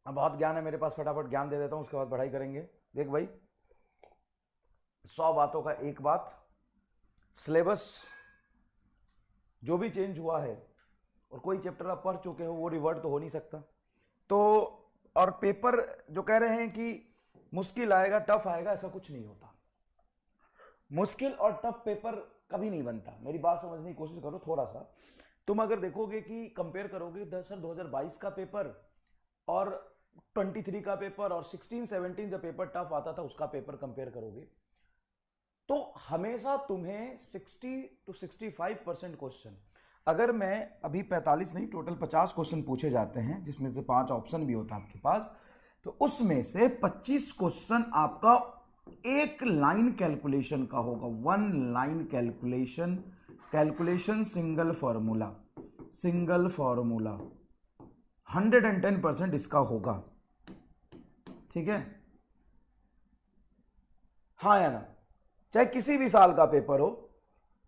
अब बहुत ज्ञान है मेरे पास, फटाफट ज्ञान दे देता हूं, उसके बाद पढ़ाई करेंगे। देख भाई, 100 बातों का एक बात, सिलेबस जो भी चेंज हुआ है और कोई चैप्टर आप पढ़ चुके हो वो रिवर्ट तो हो नहीं सकता। तो और पेपर जो कह रहे हैं कि मुश्किल आएगा टफ आएगा, ऐसा कुछ नहीं होता। मुश्किल और टफ पेपर कभी नहीं बनता, मेरी बात समझने की कोशिश करो थोड़ा सा। तुम अगर देखोगे कि कंपेयर करोगे दरअसल 2022 का पेपर और 23 का पेपर और 16-17 जब पेपर टफ आता था उसका पेपर कंपेयर करोगे, तो हमेशा तुम्हें 60-65% क्वेश्चन, अगर मैं अभी 45 नहीं टोटल 50 क्वेश्चन पूछे जाते हैं जिसमें से 5 ऑप्शन भी होता है आपके पास, तो उसमें से 25 क्वेश्चन आपका एक लाइन कैलकुलेशन का होगा। 1 लाइन कैलकुलेशन, सिंगल फॉर्मूला 110% इसका होगा, ठीक है। हाँ या ना, चाहे किसी भी साल का पेपर हो,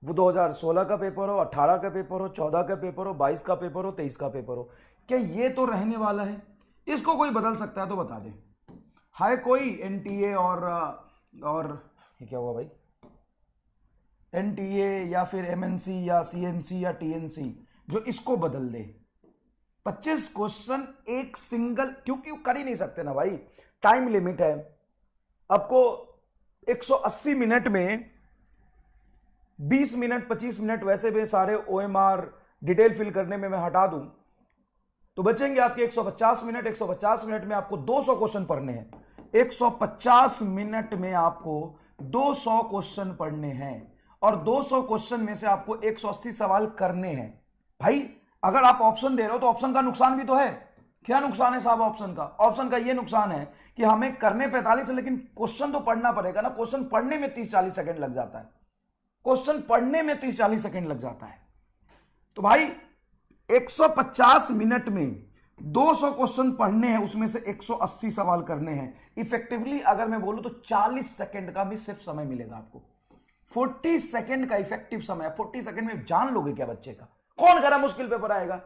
वो 2016 का पेपर हो, 18 का पेपर हो, 14 का पेपर हो, 22 का पेपर हो, 23 का पेपर हो, क्या ये तो रहने वाला है? इसको कोई बदल सकता है तो बता दे। हाय कोई एनटीए और ये क्या हुआ भाई, एनटीए या फिर एमएनसी या सीएनसी या टीएनसी जो इसको बदल दे? 25 क्वेश्चन एक सिंगल, क्योंकि कर ही नहीं सकते ना भाई, टाइम लिमिट है। आपको 180 मिनट में 20 मिनट 25 मिनट वैसे भी सारे ओएमआर डिटेल फिल करने में मैं हटा दूं तो बचेंगे आपके 150 मिनट। 150 मिनट में आपको 200 क्वेश्चन पढ़ने हैं। 150 मिनट में आपको 200 क्वेश्चन पढ़ने हैं और 200 क्वेश्चन में से आपको 180 सवाल करने हैं। भाई अगर आप ऑप्शन दे रहे हो तो ऑप्शन का नुकसान भी तो है। क्या नुकसान है साहब ऑप्शन का? ऑप्शन का यह नुकसान है कि हमें करने 45 है लेकिन क्वेश्चन तो पढ़ना पड़ेगा ना। क्वेश्चन पढ़ने में 30-40 सेकंड लग जाता है, क्वेश्चन पढ़ने में 30-40 सेकंड लग जाता है। तो भाई 150 मिनट में 200 क्वेश्चन पढ़ने हैं, उसमें से 180 सवाल करने हैं। इफेक्टिवली अगर मैं बोलूं तो 40 सेकंड का भी सिर्फ समय मिलेगा आपको। 40 सेकंड का इफेक्टिव समय। 40 सेकंड में जान लोगे क्या बच्चे का? कौन कह रहा मुश्किल पेपर आएगा?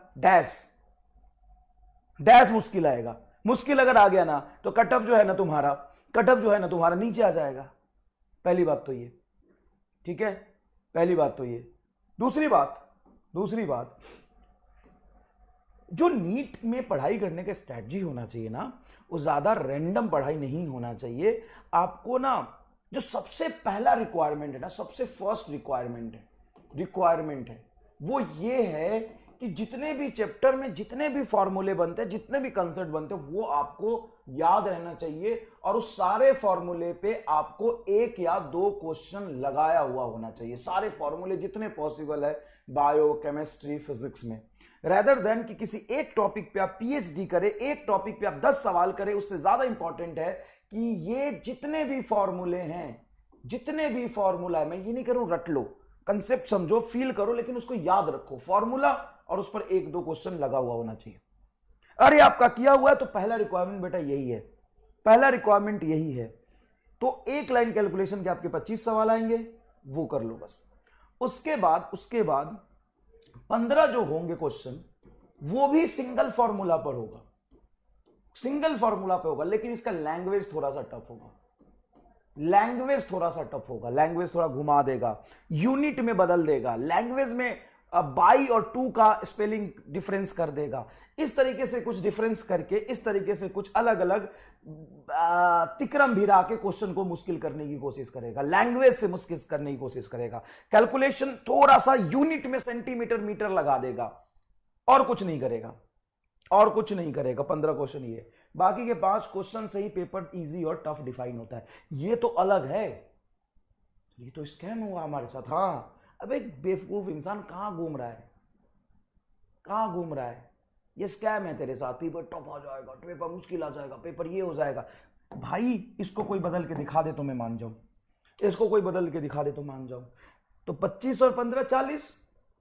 डैश मुश्किल आएगा। मुश्किल अगर आ गया ना तो कटअप जो है ना तुम्हारा नीचे आ जाएगा। पहली बात तो ये, ठीक है, पहली बात तो ये। दूसरी बात जो नीट में पढ़ाई करने का स्ट्रैटेजी होना चाहिए ना, वो ज्यादा रैंडम पढ़ाई नहीं होना चाहिए। आपको ना जो सबसे पहला रिक्वायरमेंट है ना, सबसे फर्स्ट रिक्वायरमेंट है वो ये है कि जितने भी चैप्टर में जितने भी फॉर्मूले बनते हैं, जितने भी कंसेप्ट बनते हैं, वो आपको याद रहना चाहिए और उस सारे फॉर्मूले पे आपको 1 या 2 क्वेश्चन लगाया हुआ होना चाहिए। सारे फॉर्मूले जितने पॉसिबल है बायो, केमिस्ट्री, फिजिक्स में, रेदर देन कि किसी एक टॉपिक पे आप पीएचडी करें, एक टॉपिक पे आप 10 सवाल करें। उससे ज्यादा इंपॉर्टेंट है कि ये जितने भी फॉर्मूले हैं, जितने भी फॉर्मूला है, मैं ये नहीं करूं रट लो, कंसेप्ट समझो, फील करो, लेकिन उसको याद रखो फॉर्मूला, और उस पर 1-2 क्वेश्चन लगा हुआ होना चाहिए। अरे आपका किया हुआ है तो पहला रिक्वायरमेंट बेटा यही है, पहला रिक्वायरमेंट यही है। तो एक लाइन कैलकुलेशन के आपके 25 सवाल आएंगे, वो कर लो बस। उसके बाद 15 जो होंगे क्वेश्चन वो भी सिंगल फॉर्मूला पर होगा, सिंगल फॉर्मूला पे होगा, लेकिन इसका लैंग्वेज थोड़ा सा टफ होगा। लैंग्वेज थोड़ा घुमा देगा, यूनिट में बदल देगा, लैंग्वेज में बाई और टू का स्पेलिंग डिफरेंस कर देगा। इस तरीके से कुछ डिफरेंस करके, इस तरीके से कुछ अलग अलग तिक्रम भिड़ा के क्वेश्चन को मुश्किल करने की कोशिश करेगा, लैंग्वेज से मुश्किल करने की कोशिश करेगा। कैलकुलेशन थोड़ा सा यूनिट में सेंटीमीटर मीटर लगा देगा, और कुछ नहीं करेगा। 15 क्वेश्चन ये, बाकी के 5 क्वेश्चन से ही पेपर इजी और टफ डिफाइन होता है। ये तो अलग है, ये तो स्कैम हुआ हमारे साथ। हाँ, अब एक बेवकूफ इंसान कहां घूम रहा है, ये स्कैम है तेरे साथ। पेपर टफ आ जाएगा, पेपर मुश्किल आ जाएगा, पेपर ये हो जाएगा। भाई इसको कोई बदल के दिखा दे तो मैं मान जाऊं, इसको कोई बदल के दिखा दे तो मान जाऊं। तो 25 और 15 40,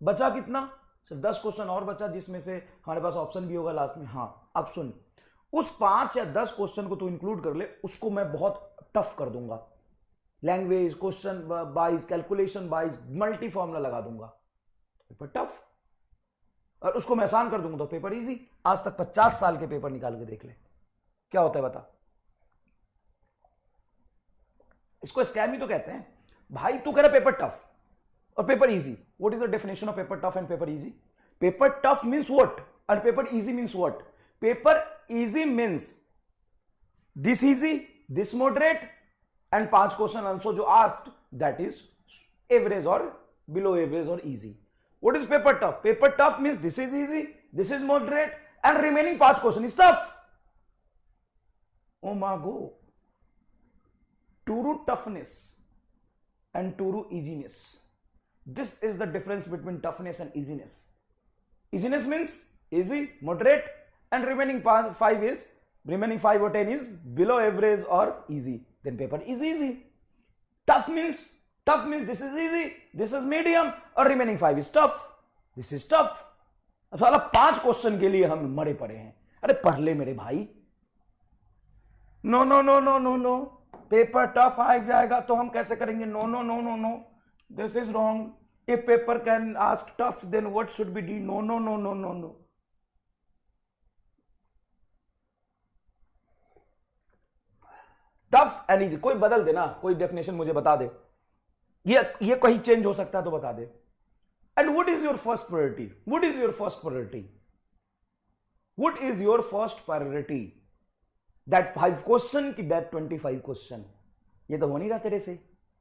बचा कितना? सिर्फ 10 क्वेश्चन और बचा, जिसमें से हमारे पास ऑप्शन भी होगा लास्ट में। हाँ अब सुन, उस 5 या 10 क्वेश्चन को तू इंक्लूड कर ले, उसको मैं बहुत टफ कर दूंगा, language, question wise, calculation wise, multi formula लगा दूंगा, पेपर टफ। और उसको मैं आसान कर दूंगा तो पेपर इजी। आज तक 50 साल के पेपर निकाल के देख ले, क्या होता है बता? इसको स्कैम ही तो कहते हैं भाई। तू कह रहा पेपर टफ और paper easy, what is the definition of paper tough and paper easy? Paper tough means what and paper easy means what? Paper easy means this easy, this moderate, and 5 question also जो asked that is average or below average or easy. What is paper tough? Paper tough means this is easy, this is moderate, and remaining 5 question is tough. Oh my god. True toughness and true easiness. This is the difference between toughness and easiness. Easiness means easy, moderate, and remaining 5 is, remaining 5 or 10 is below average or easy. Then paper is easy. Tough means this is easy, this is medium, or remaining 5 is tough. This is tough. अब साला 5 question के लिए हम मरे पड़े हैं। अरे पढ़ ले मेरे भाई। No no no no no no, paper tough आ जाएगा तो हम कैसे करेंगे? No no no no no, this is wrong. If paper can ask tough, then what should be D? No, no, no, no, no, no. Tough and easy, कोई बदल देना, कोई डेफिनेशन मुझे बता दे। ये कहीं चेंज हो सकता है तो बता दे। And what is your first priority? What is your first priority? What is your first priority? That 5 question की दैट 25 क्वेश्चन? ये तो हो नहीं रहा तेरे से।